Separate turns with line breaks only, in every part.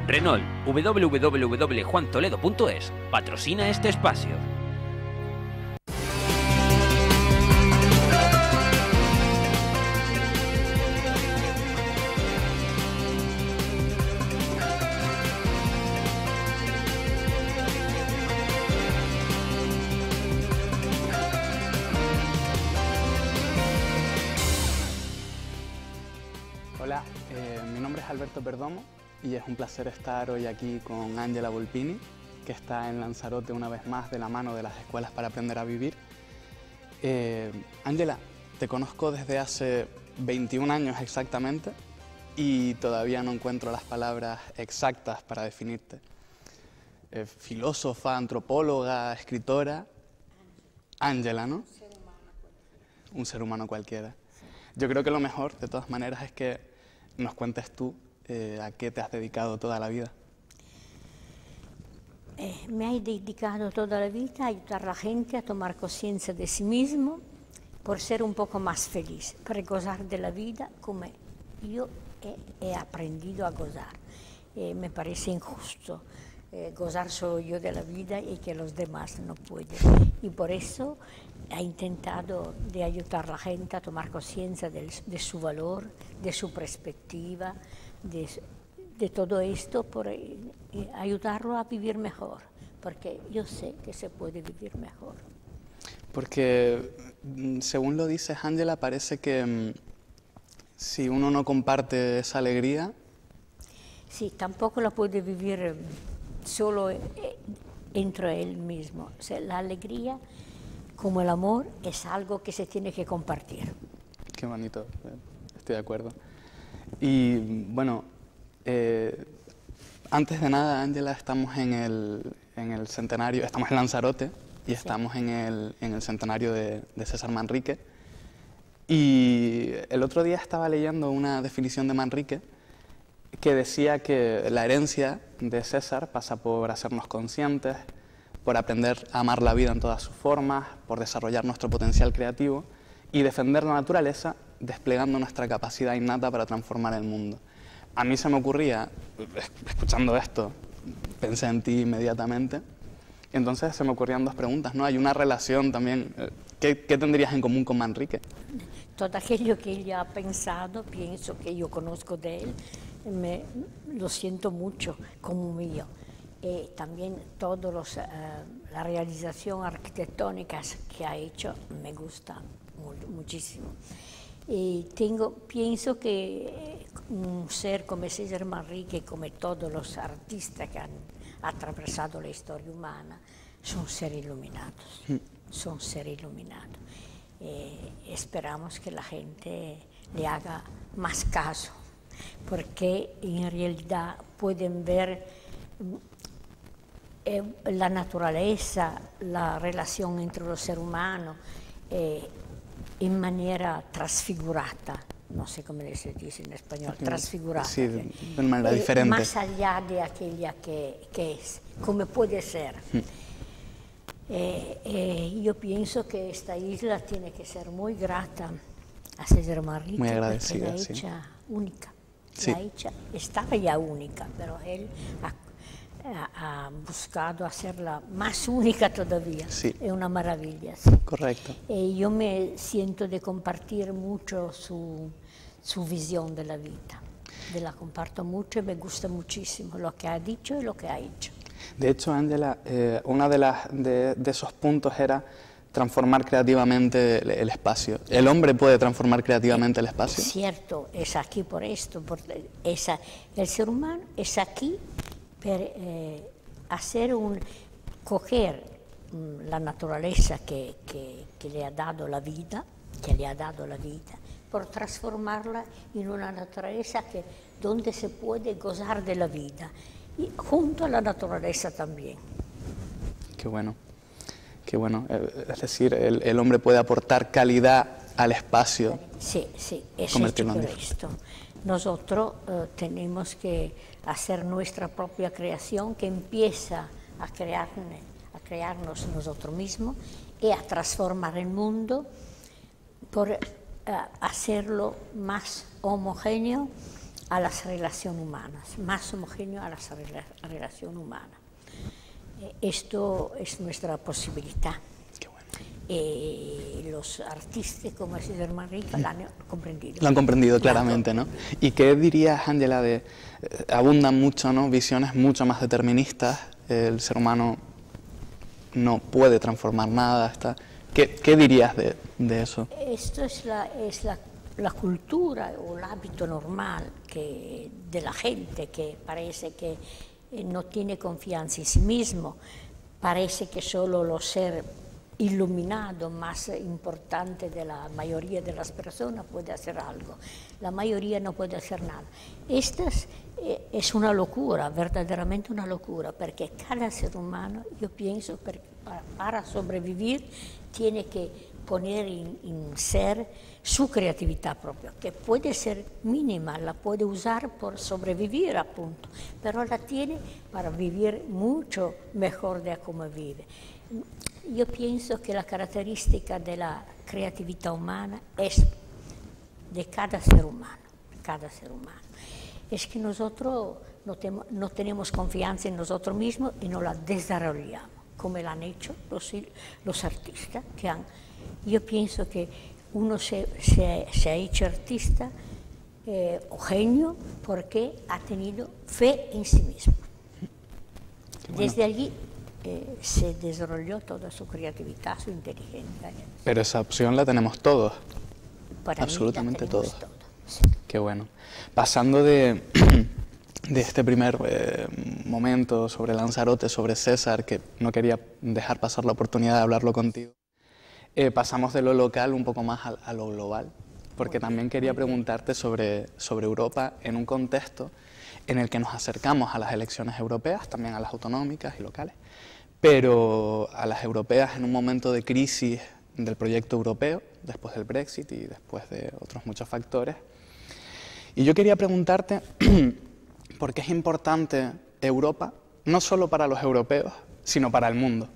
Renault, www.juantoledo.es, patrocina este espacio.
Hola, mi nombre es Alberto Perdomo y es un placer estar hoy aquí con Ángela Volpini, que está en Lanzarote una vez más de la mano de las escuelas para aprender a vivir. Ángela, te conozco desde hace 21 años exactamente y todavía no encuentro las palabras exactas para definirte. Filósofa, antropóloga, escritora. Ángela, ¿no? Un ser humano cualquiera. Yo creo que lo mejor, de todas maneras, es que nos cuentes tú a qué te has dedicado toda la vida.
Me he dedicado toda la vida a ayudar a la gente a tomar conciencia de sí mismo por ser un poco más feliz, para gozar de la vida como yo he aprendido a gozar. Me parece injusto gozar solo yo de la vida y que los demás no pueden. Y por eso he intentado de ayudar a la gente a tomar conciencia de su valor, de su perspectiva, de todo esto, por ayudarlo a vivir mejor, porque yo sé que se puede vivir mejor.
Porque, según lo dices, Ángela, parece que si uno no comparte esa alegría...
Sí, tampoco la puede vivir solo entre él mismo. O sea, la alegría, como el amor, es algo que se tiene que compartir.
Qué bonito, estoy de acuerdo. Y bueno, antes de nada, Ángela, estamos en el centenario, estamos en Lanzarote y sí, estamos en el centenario de César Manrique. Y el otro día estaba leyendo una definición de Manrique que decía que la herencia de César pasa por hacernos conscientes, por aprender a amar la vida en todas sus formas, por desarrollar nuestro potencial creativo y defender la naturaleza desplegando nuestra capacidad innata para transformar el mundo. A mí se me ocurría, escuchando esto, pensé en ti inmediatamente, y entonces se me ocurrían dos preguntas, ¿no? Hay una relación también, ¿qué tendrías en común con Manrique?
Todo aquello que ella ha pensado, pienso que yo conozco de él, lo siento mucho como mío. También todas las realizaciones arquitectónicas que ha hecho me gustan muchísimo. Pienso que un ser como César Manrique, como todos los artistas que han atravesado la historia humana, son seres iluminados, son seres iluminados. Esperamos que la gente le haga más caso, porque en realidad pueden ver la naturaleza, la relación entre los seres humanos en manera trasfigurata, no sé cómo se dice en español, trasfigurata.
Sí, de manera diferente.
Más allá de aquella que es, como puede ser. Yo pienso que esta isla tiene que ser muy grata a César Manrique,
muy agradecida,
porque la ha hecha única.
Sí.
La hecha, estaba ya única, pero él ha buscado hacerla más única todavía.
Sí.
Es una maravilla. Sí.
Correcto.
Yo me siento de compartir mucho su visión de la vida. La comparto mucho y me gusta muchísimo lo que ha dicho y lo que ha hecho.
De hecho, Ángela, uno de esos puntos era transformar creativamente el espacio. ¿El hombre puede transformar creativamente el espacio?
Es cierto, es aquí por esto. El ser humano es aquí para coger la naturaleza que le ha dado la vida, por transformarla en una naturaleza donde se puede gozar de la vida, y junto a la naturaleza también.
Qué bueno, qué bueno. Es decir, el hombre puede aportar calidad al espacio.
Sí, es hecho por esto. Nosotros tenemos que hacer nuestra propia creación, que empieza a crearnos nosotros mismos y a transformar el mundo por hacerlo más homogéneo, a las relaciones humanas, más homogéneo a las relaciones humanas. Esto es nuestra posibilidad.
Qué bueno.
Los artistas como el señor Manrique lo han comprendido.
Lo han comprendido claramente, ¿no? ¿Y qué dirías, Ángela, de abundan mucho, ¿no?, visiones mucho más deterministas? El ser humano no puede transformar nada. ¿Qué dirías de eso?
Esto es la cultura o el hábito normal de la gente que parece que no tiene confianza en sí mismo, parece que solo los seres iluminados más importantes de la mayoría de las personas puede hacer algo. La mayoría no puede hacer nada. Esta es una locura, verdaderamente una locura, porque cada ser humano, yo pienso, para sobrevivir, tiene que poner en ser su creatividad propia, que puede ser mínima, la puede usar por sobrevivir, punto, pero la tiene para vivir mucho mejor de cómo vive. Yo pienso que la característica de la creatividad humana es de cada ser humano, es que nosotros no tenemos confianza en nosotros mismos y no la desarrollamos, como lo han hecho los artistas que han. Yo pienso que uno se ha hecho artista o genio porque ha tenido fe en sí mismo. Bueno. Desde allí se desarrolló toda su creatividad, su inteligencia.
Pero esa opción la tenemos todos,
Para
absolutamente
mí la
todos.
Sí.
Qué bueno. Pasando de este primer momento sobre Lanzarote, sobre César, que no quería dejar pasar la oportunidad de hablarlo contigo, pasamos de lo local un poco más a lo global, porque también quería preguntarte sobre Europa en un contexto en el que nos acercamos a las elecciones europeas, también a las autonómicas y locales, pero a las europeas en un momento de crisis del proyecto europeo, después del Brexit y después de otros muchos factores. Y yo quería preguntarte por qué es importante Europa, no solo para los europeos, sino para el mundo.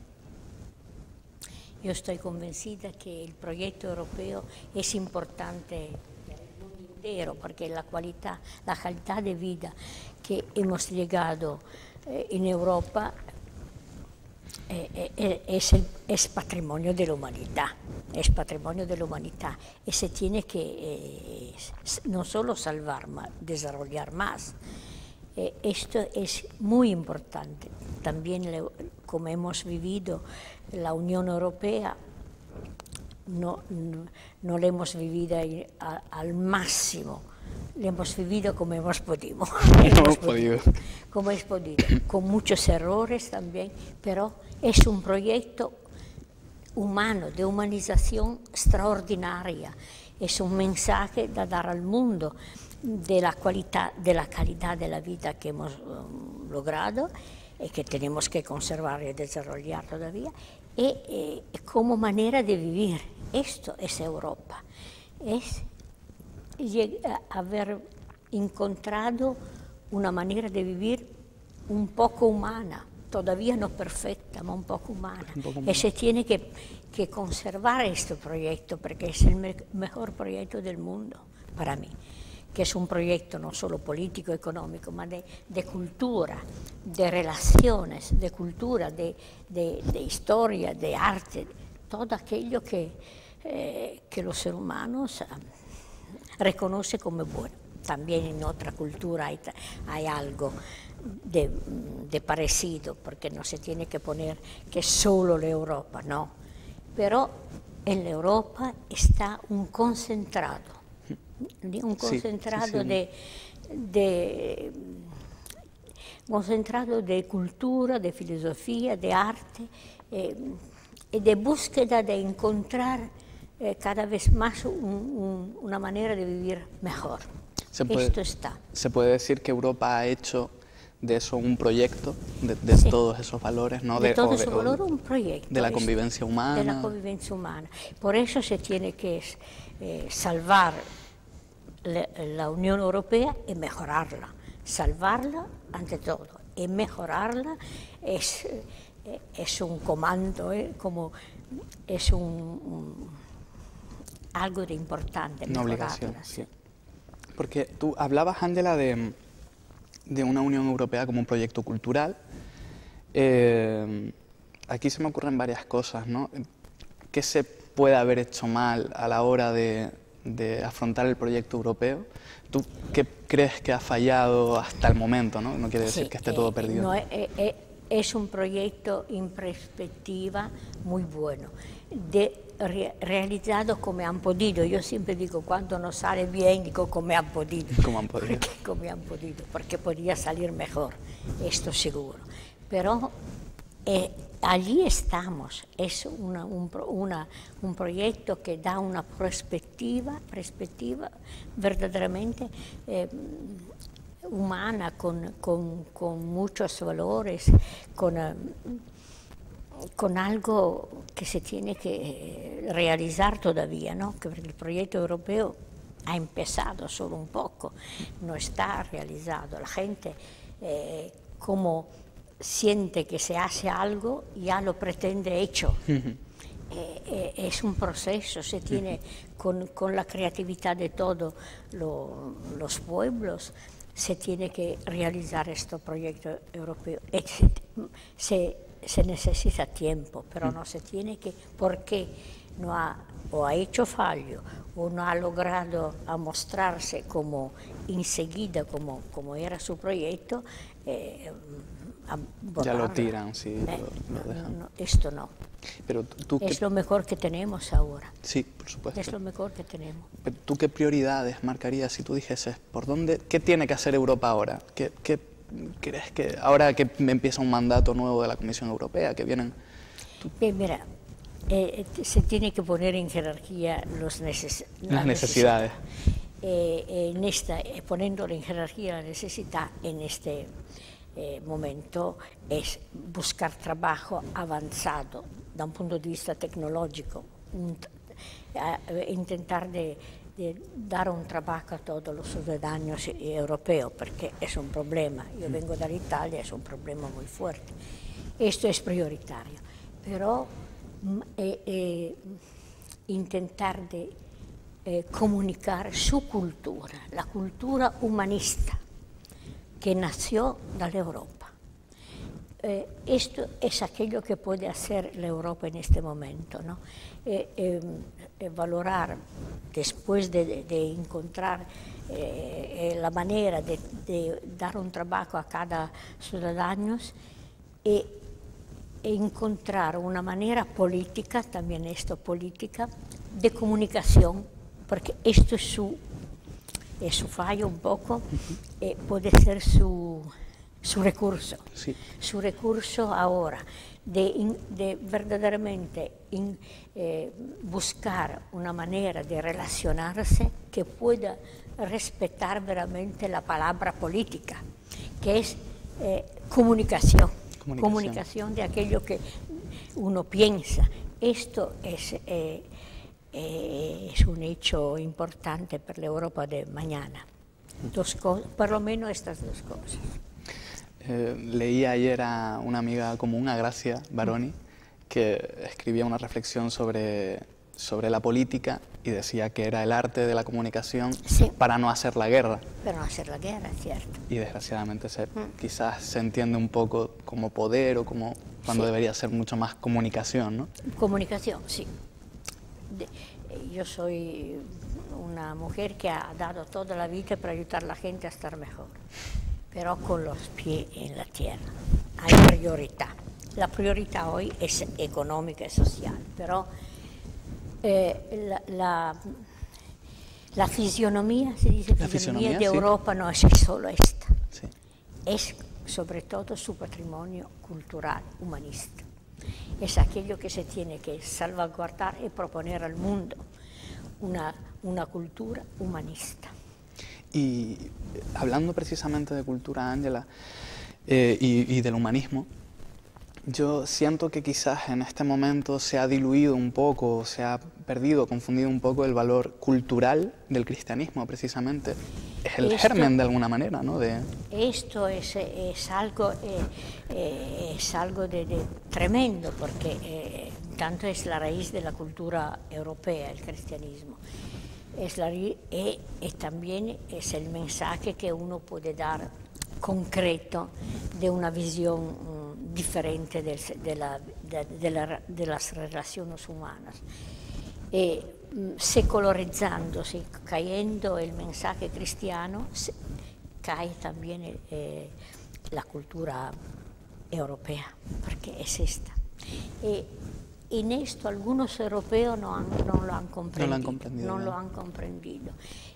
Yo estoy convencida que el proyecto europeo es importante para el mundo entero, porque la calidad de vida que hemos llegado en Europa es patrimonio de la humanidad, y se tiene que no solo salvar, sino desarrollar más. Esto es muy importante. También, como hemos vivido la Unión Europea, no la hemos vivido al máximo, la hemos vivido como hemos podido. Como hemos podido, con muchos errores también, pero es un proyecto humano, de humanización extraordinaria. Es un mensaje da dar al mundo de la calidad de la vida que hemos logrado y que tenemos que conservar y desarrollar todavía, y como manera de vivir. Esto es Europa, es haber encontrado una manera de vivir un poco humana, todavía no perfecta, ma un poco humana. Y se tiene que conservar este proyecto, porque es el mejor proyecto del mundo para mí, que es un proyecto no solo político, económico, ma de cultura, de relaciones, de cultura, de historia, de arte, todo aquello que los seres humanos reconocen como bueno. También en otra cultura hay algo de parecido, porque no se tiene que poner que solo la Europa, no. Pero en la Europa está un concentrado de cultura, de filosofía, de arte, y de búsqueda de encontrar cada vez más una manera de vivir mejor. Esto está.
¿Se puede decir que Europa ha hecho de eso un proyecto, de
Sí.
todos esos valores, ¿no?
De todos esos valores, un proyecto.
De la convivencia humana.
De la convivencia humana. Por eso se tiene que salvar la Unión Europea y mejorarla. Salvarla ante todo y mejorarla es un comando, como es algo de importante.
Una obligación, sí. Porque tú hablabas, Ángela, de una Unión Europea como un proyecto cultural. Aquí se me ocurren varias cosas, ¿no? ¿Qué se puede haber hecho mal a la hora de afrontar el proyecto europeo? ¿Tú qué crees que ha fallado hasta el momento, ¿no? No quiere decir que esté todo perdido.
No, es un proyecto en perspectiva muy bueno, realizado como han podido. Yo siempre digo, cuando no sale bien, digo como han podido.
Como han podido.
Como han podido, porque podría salir mejor, esto seguro. Pero allí estamos, es un proyecto que da una perspectiva verdaderamente humana, con muchos valores, con algo que se tiene que realizar todavía, ¿no? Porque el proyecto europeo ha empezado solo un poco, no está realizado. La gente como siente que se hace algo, ya lo pretende hecho. Es un proceso, se tiene con la creatividad de todos los pueblos, se tiene que realizar este proyecto europeo. Se necesita tiempo, pero no se tiene que, porque no ha hecho fallo o no ha logrado mostrarse como enseguida como era su proyecto,
ya lo tiran, sí, lo dejan.
No, esto no.
Pero tú
es lo mejor que tenemos ahora.
Sí, por supuesto.
Es lo mejor que tenemos.
Pero ¿tú qué prioridades marcarías si tú dijeses por dónde, qué tiene que hacer Europa ahora? ¿Qué crees que ahora que empieza un mandato nuevo de la Comisión Europea, que vienen?
Mira, se tiene que poner en jerarquía las
necesidades.
Poniéndolo en jerarquía la necesidad en este momento es buscar trabajo avanzado da un punto de vista tecnológico, intentar de dar un trabajo a todos los ciudadanos europeos, porque es un problema. Yo vengo de Italia, es un problema muy fuerte. Esto es prioritario, pero intentar de comunicar su cultura, la cultura humanista que nació de la Europa. Esto es aquello que puede hacer la Europa en este momento, ¿no? Valorar, después de encontrar la manera de dar un trabajo a cada ciudadano, encontrar una manera política, también esto política, de comunicación, porque esto es su fallo un poco, puede ser su recurso,
sí.
Su recurso ahora, de verdaderamente buscar una manera de relacionarse que pueda respetar veramente la palabra política, que es comunicación de aquello que uno piensa. Esto es un hecho importante para la Europa de mañana. Por lo menos estas dos cosas.
Leí ayer a una amiga común, a Gracia Baroni, que escribía una reflexión sobre la política y decía que era el arte de la comunicación, sí, para no hacer la guerra.
Para no hacer la guerra, cierto.
Y desgraciadamente quizás se entiende un poco como poder o como cuando sí, debería ser mucho más comunicación, ¿no?
Comunicación, sí. Yo soy una mujer que ha dado toda la vida para ayudar a la gente a estar mejor, pero con los pies en la tierra. Hay prioridad. La prioridad hoy es económica y social, pero la fisionomía, se dice fisionomía de Europa, sí, no es solo esta, sí, es sobre todo su patrimonio cultural, humanista. Es aquello que se tiene que salvaguardar y proponer al mundo, una cultura humanista.
Y hablando precisamente de cultura, Ángela, y del humanismo, yo siento que quizás en este momento se ha diluido un poco, se ha perdido, confundido un poco el valor cultural del cristianismo, precisamente. Es el germen de alguna manera, ¿no?
Esto es algo de tremendo, porque tanto es la raíz de la cultura europea, el cristianismo. también es el mensaje que uno puede dar concreto de una visión diferente de las relaciones humanas. Secolarizándose, cayendo el mensaje cristiano, cae también la cultura europea, porque es esta. En esto algunos europeos no lo han comprendido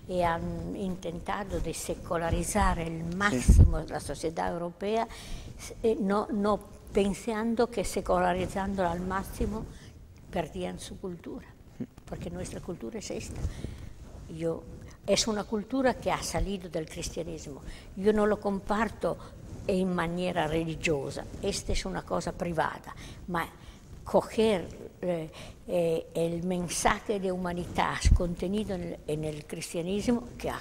y han intentado de secularizar el máximo la sociedad europea, no pensando que secularizándola al máximo perdían su cultura, porque nuestra cultura es esta. Es una cultura que ha salido del cristianismo. Yo no lo comparto en maniera religiosa, esta es una cosa privada, ma coger el mensaje de humanidad contenido en el cristianismo que ha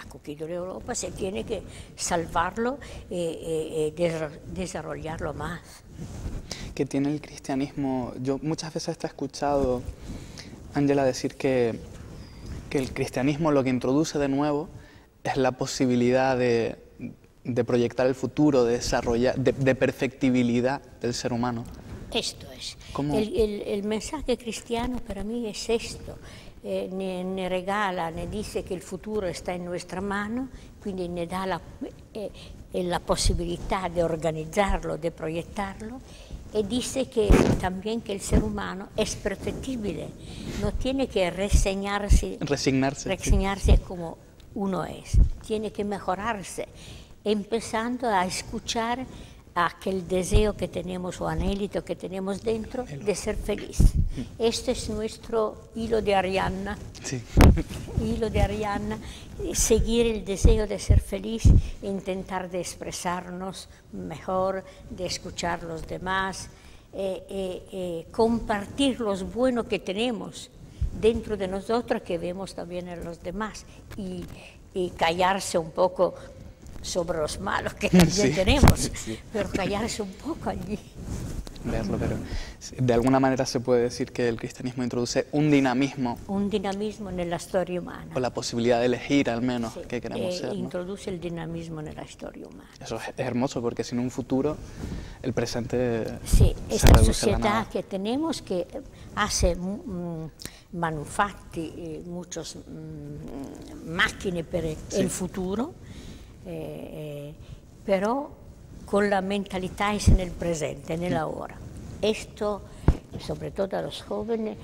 cogido Europa, se tiene que salvarlo y desarrollarlo más.
¿Qué tiene el cristianismo? Yo muchas veces te he escuchado, Ángela, decir que el cristianismo lo que introduce de nuevo es la posibilidad de proyectar el futuro, de desarrollar, de perfectibilidad del ser humano.
Esto es. El mensaje cristiano para mí es esto. Ne regala, ne dice que el futuro está en nuestra mano, quindi ne da la posibilidad de organizarlo, de proyectarlo, y dice que también que el ser humano es perfectible, no tiene que resignarse como uno es, tiene que mejorarse, empezando a escuchar aquel deseo que tenemos o anhelo que tenemos dentro de ser feliz. Este es nuestro hilo de Arianna.
Sí.
Hilo de Arianna, seguir el deseo de ser feliz, intentar de expresarnos mejor, de escuchar a los demás, compartir los buenos que tenemos dentro de nosotros que vemos también en los demás y callarse un poco sobre los malos que también tenemos, pero callarse un poco allí.
Verlo, pero de alguna manera se puede decir que el cristianismo introduce un dinamismo.
Un dinamismo en la historia humana.
O la posibilidad de elegir al menos qué queremos ser, ¿no?
Introduce el dinamismo en la historia humana.
Eso es hermoso porque sin un futuro el presente
esta sociedad que tenemos que hace manufatti, muchas máquinas para el futuro, pero con la mentalidad es en el presente, en el ahora. Esto, sobre todo a los jóvenes,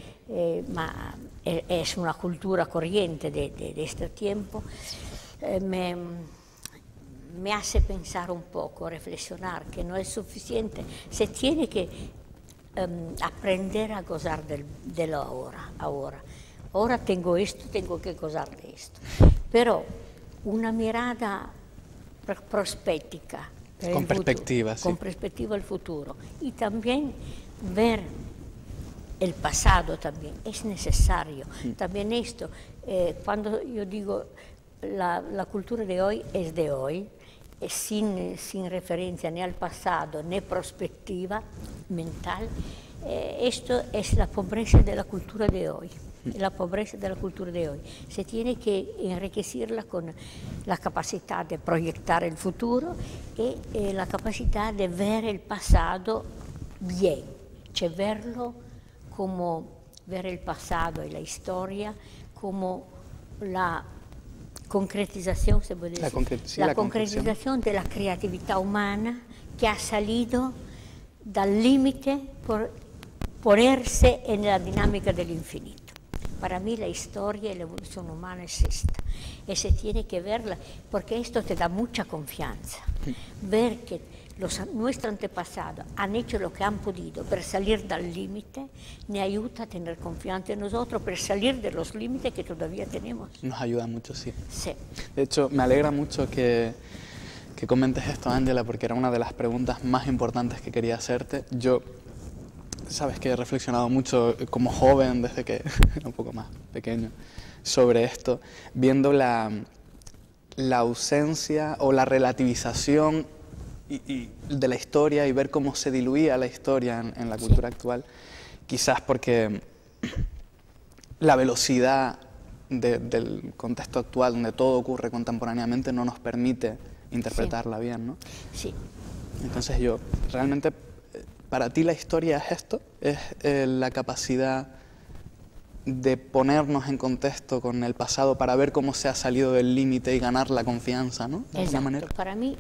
es una cultura corriente de este tiempo, me hace pensar un poco, reflexionar que no es suficiente, se tiene que aprender a gozar del ahora. Ahora tengo esto, tengo que gozar de esto, pero una mirada prospética,
con perspectiva,
con perspectiva al futuro, y también ver el pasado también, es necesario. También esto, cuando yo digo la cultura de hoy es de hoy, sin referencia ni al pasado ni perspectiva mental, esto es la pobreza de la cultura de hoy. La pobreza de la cultura de hoy. Se tiene que enriquecerla con la capacidad de proyectar el futuro y la capacidad de ver el pasado bien, verlo como ver el pasado y la historia como la concretización, se puede decir, la concretización de la creatividad humana que ha salido del límite por ponerse en la dinámica del infinito. Para mí la historia y la evolución humana es esta, y se tiene que verla, porque esto te da mucha confianza. Ver que nuestros antepasados han hecho lo que han podido para salir del límite, nos ayuda a tener confianza en nosotros para salir de los límites que todavía tenemos.
Nos ayuda mucho, sí.
Sí.
De hecho, me alegra mucho que comentes esto, Ángela, porque era una de las preguntas más importantes que quería hacerte. Yo, sabes que he reflexionado mucho como joven, desde que era un poco más pequeño, sobre esto, viendo la ausencia o la relativización de la historia y ver cómo se diluía la historia en la cultura actual, quizás porque la velocidad del contexto actual, donde todo ocurre contemporáneamente, no nos permite interpretarla bien, ¿no?
Sí.
Entonces yo, realmente, para ti la historia es esto, es la capacidad de ponernos en contexto con el pasado para ver cómo se ha salido del límite y ganar la confianza, ¿no? De alguna manera.
Para mí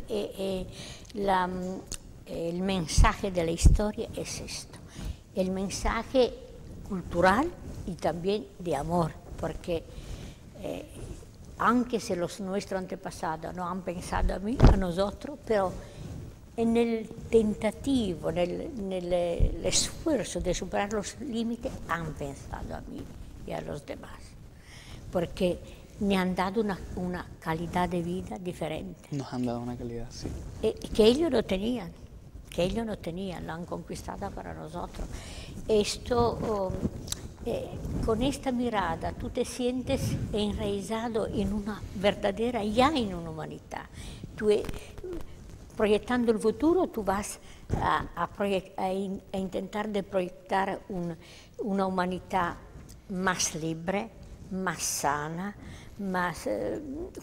el mensaje de la historia es esto, el mensaje cultural y también de amor, porque aunque si los nuestros antepasados no han pensado a nosotros, pero en el tentativo, en el esfuerzo de superar los límites, han pensado a mí y a los demás, porque me han dado una calidad de vida diferente.
Nos han dado una calidad, sí.
Que ellos no tenían, la han conquistada para nosotros. Esto, con esta mirada, tú te sientes enraizado en una verdadera, ya en una humanidad. Proyectando el futuro, tú vas a intentar de proyectar una humanidad más libre, más sana, más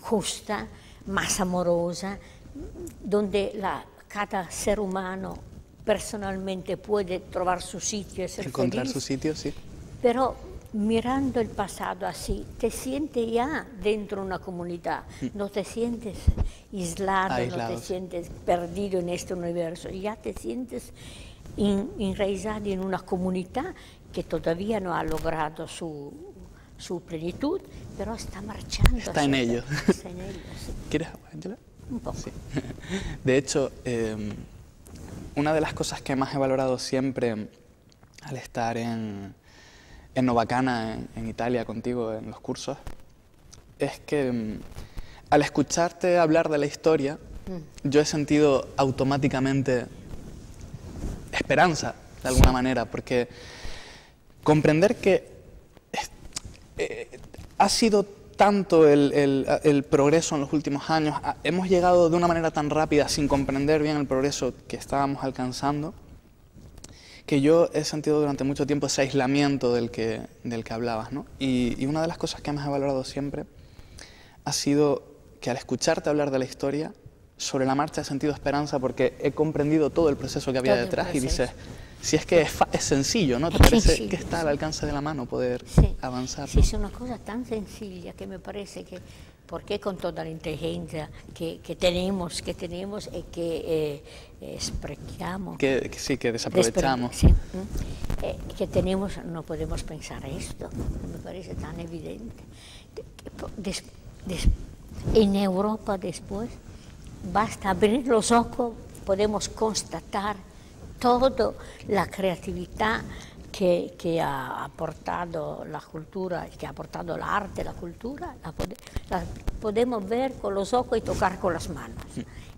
justa, más amorosa, donde cada ser humano personalmente puede trovar su sitio y ser
encontrar
feliz.
su sitio, sí.
Pero mirando el pasado así, te sientes ya dentro de una comunidad, no te sientes aislado, no te sientes perdido en este universo, ya te sientes enraizado en una comunidad que todavía no ha logrado su plenitud, pero está marchando.
Está en ello.
Está en ello, sí.
¿Quieres agua, Ángela?
Un poco.
Sí. De hecho, una de las cosas que más he valorado siempre al estar en Novacana, en Italia, contigo, en los cursos, es que al escucharte hablar de la historia, yo he sentido automáticamente esperanza, de alguna manera, porque comprender que ha sido tanto el progreso en los últimos años, hemos llegado de una manera tan rápida sin comprender bien el progreso que estábamos alcanzando, que yo he sentido durante mucho tiempo ese aislamiento del que hablabas, ¿no? Y una de las cosas que más he valorado siempre ha sido que al escucharte hablar de la historia, sobre la marcha he sentido esperanza porque he comprendido todo el proceso que había detrás y dices, si es que es sencillo, ¿no? ¿Te parece que está al alcance de la mano poder avanzar?
Sí, ¿no? Es una cosa tan sencilla que me parece que, porque con toda la inteligencia que tenemos y que sprechiamo,
que desaprovechamos.
Sí, que tenemos, no podemos pensar esto, me parece tan evidente. En Europa después, basta abrir los ojos, podemos constatar toda la creatividad que ha aportado la cultura, que ha aportado el arte, la cultura, la podemos ver con los ojos y tocar con las manos,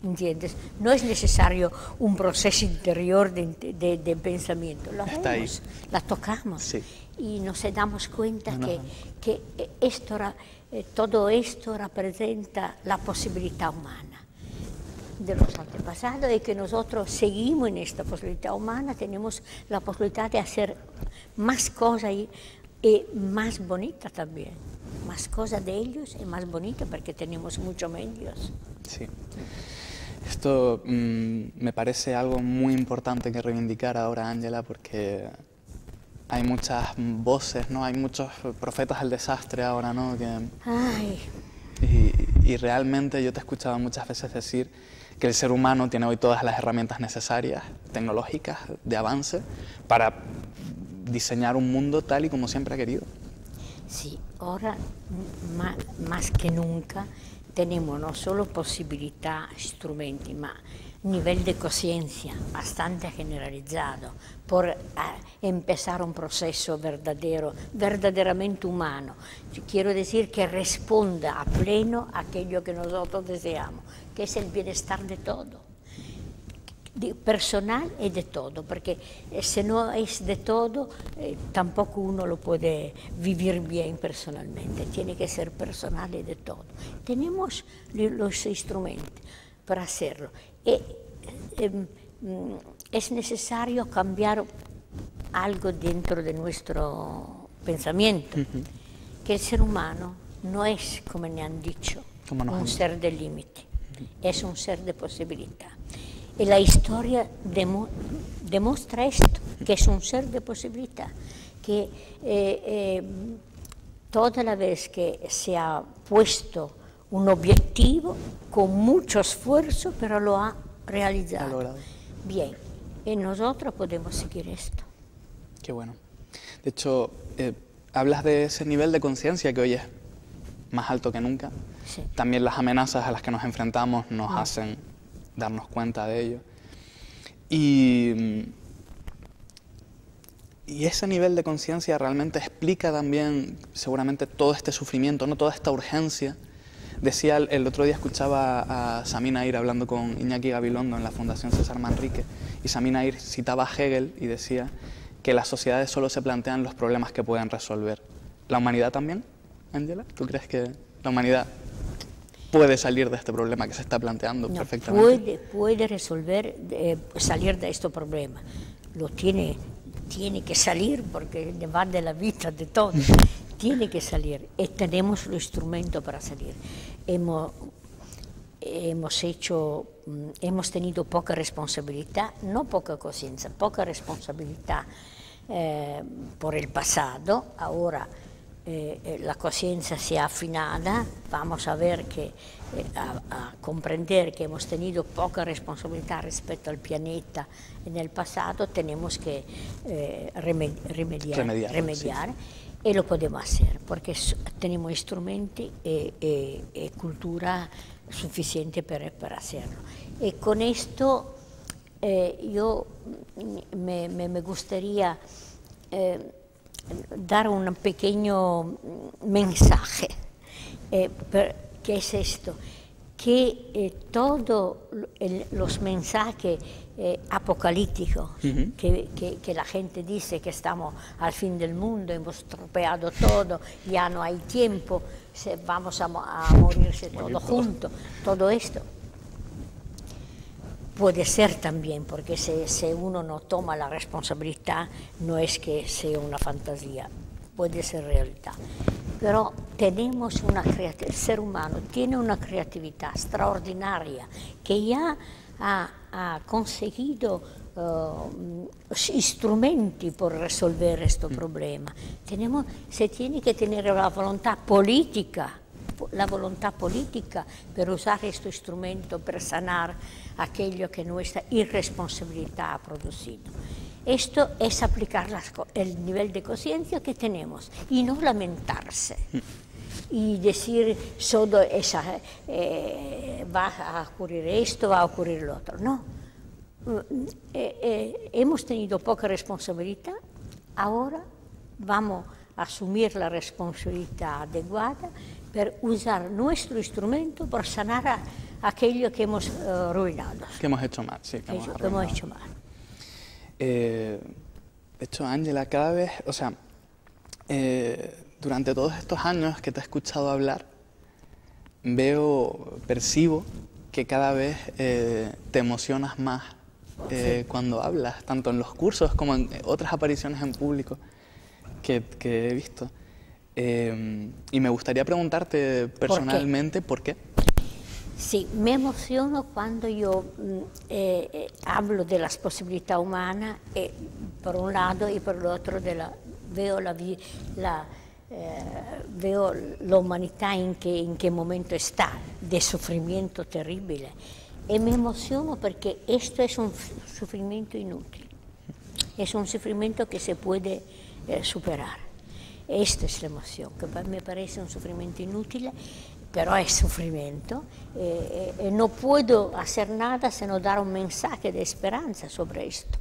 ¿entiendes? No es necesario un proceso interior de pensamiento, la vemos, la tocamos, sí. Y nos damos cuenta que todo esto representa la posibilidad humana de los antepasados y que nosotros seguimos en esta posibilidad humana, tenemos la posibilidad de hacer más cosas y más bonitas también, más cosas de ellos y más bonitas porque tenemos muchos medios.
Sí. Esto me parece algo muy importante que reivindicar ahora, Ángela, porque hay muchas voces, ¿no? Hay muchos profetas del desastre ahora, ¿no? Y realmente yo te he escuchado muchas veces decir que el ser humano tiene hoy todas las herramientas necesarias, tecnológicas, de avance, para diseñar un mundo tal y como siempre ha querido.
Sí, ahora más que nunca tenemos no solo posibilidad, instrumenti, ma nivel de conciencia bastante generalizado por empezar un proceso verdaderamente humano. Yo quiero decir que responda a pleno a aquello que nosotros deseamos, que es el bienestar de todo, personal y de todo, porque si no es de todo, tampoco uno lo puede vivir bien personalmente, tiene que ser personal y de todo. Tenemos los instrumentos para hacerlo. Es necesario cambiar algo dentro de nuestro pensamiento, que el ser humano no es, como me han dicho, un ser de límite, es un ser de posibilidad. Y la historia demuestra esto, que es un ser de posibilidad, que toda la vez que se ha puesto un objetivo con mucho esfuerzo, pero lo ha realizado. Bien, y nosotros podemos seguir esto.
Qué bueno. De hecho, hablas de ese nivel de conciencia que hoy es más alto que nunca.
Sí.
También las amenazas a las que nos enfrentamos nos hacen darnos cuenta de ello. Y ese nivel de conciencia realmente explica también seguramente todo este sufrimiento, ¿no? Toda esta urgencia. Decía, el otro día escuchaba a Sami Naïr hablando con Iñaki Gabilondo en la Fundación César Manrique, y Sami Naïr citaba a Hegel y decía que las sociedades solo se plantean los problemas que pueden resolver. ¿La humanidad también, Ángela? ¿Tú crees que la humanidad puede salir de este problema que se está planteando perfectamente?
Puede resolver, salir de este problema. Lo tiene que salir porque va de la vida de todo. Tiene que salir y tenemos los instrumentos para salir. Hemos tenido poca responsabilidad, no poca conciencia, poca responsabilidad por el pasado. Ahora la conciencia se ha afinada, vamos a ver a comprender que hemos tenido poca responsabilidad respecto al planeta en el pasado, tenemos que remediar. Sí. Y lo podemos hacer porque tenemos instrumentos y cultura suficiente para hacerlo. Y con esto yo me gustaría dar un pequeño mensaje, que es esto, que todos los mensajes apocalípticos que la gente dice que estamos al fin del mundo, hemos estropeado todo, ya no hay tiempo, vamos a morirse todos juntos, todo esto puede ser también, porque si uno no toma la responsabilidad, no es que sea una fantasía, puede ser realidad. Pero tenemos el ser humano tiene una creatividad extraordinaria que ya ha conseguido instrumentos para resolver este problema. Se tiene que tener la voluntad política per usare questo strumento per sanar aquello que nuestra irresponsabilidad ha producido. Esto es aplicar el nivel de conciencia que tenemos y no lamentarse y decir solo va a ocurrir esto, va a ocurrir lo otro. No, hemos tenido poca responsabilidad, ahora vamos a asumir la responsabilidad adecuada per usar nuestro instrumento para sanar aquello que hemos arruinado.
Que hemos hecho mal, sí. Que hemos
hecho mal.
De hecho, Ángela, cada vez, o sea, durante todos estos años que te he escuchado hablar, percibo que cada vez te emocionas más cuando hablas, tanto en los cursos como en otras apariciones en público que he visto. Y me gustaría preguntarte personalmente ¿por qué?
Sí, me emociono cuando yo hablo de las posibilidades humanas, por un lado, y por el otro veo la humanidad en qué momento está, de sufrimiento terrible. Y me emociono porque esto es un sufrimiento inútil, es un sufrimiento que se puede superar. Esta es la emoción, que me parece un sufrimiento inútil, pero es sufrimiento. No puedo hacer nada sino dar un mensaje de esperanza sobre esto.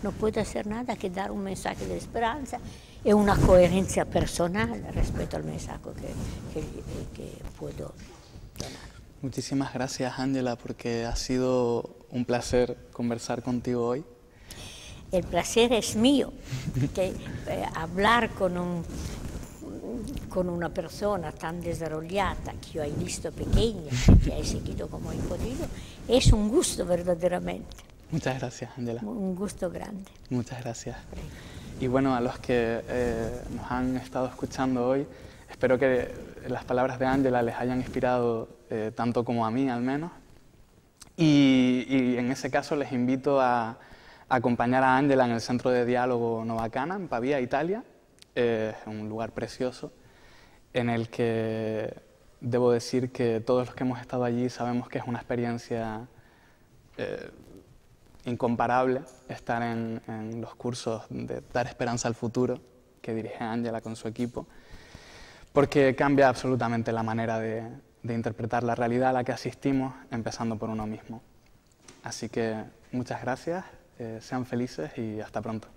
No puedo hacer nada que dar un mensaje de esperanza y una coherencia personal respecto al mensaje que puedo donar.
Muchísimas gracias, Ángela, porque ha sido un placer conversar contigo hoy.
El placer es mío, que hablar con una persona tan desarrollada que yo he visto pequeña, que he seguido como he podido, es un gusto verdaderamente.
Muchas gracias, Ángela.
Un gusto grande.
Muchas gracias. Y bueno, a los que nos han estado escuchando hoy, espero que las palabras de Ángela les hayan inspirado tanto como a mí, al menos. Y en ese caso les invito a acompañar a Ángela en el Centro de Diálogo Novacana, en Pavía, Italia. Es un lugar precioso en el que debo decir que todos los que hemos estado allí sabemos que es una experiencia incomparable estar en los cursos de Dar Esperanza al Futuro que dirige Ángela con su equipo, porque cambia absolutamente la manera de interpretar la realidad a la que asistimos, empezando por uno mismo. Así que muchas gracias, sean felices y hasta pronto.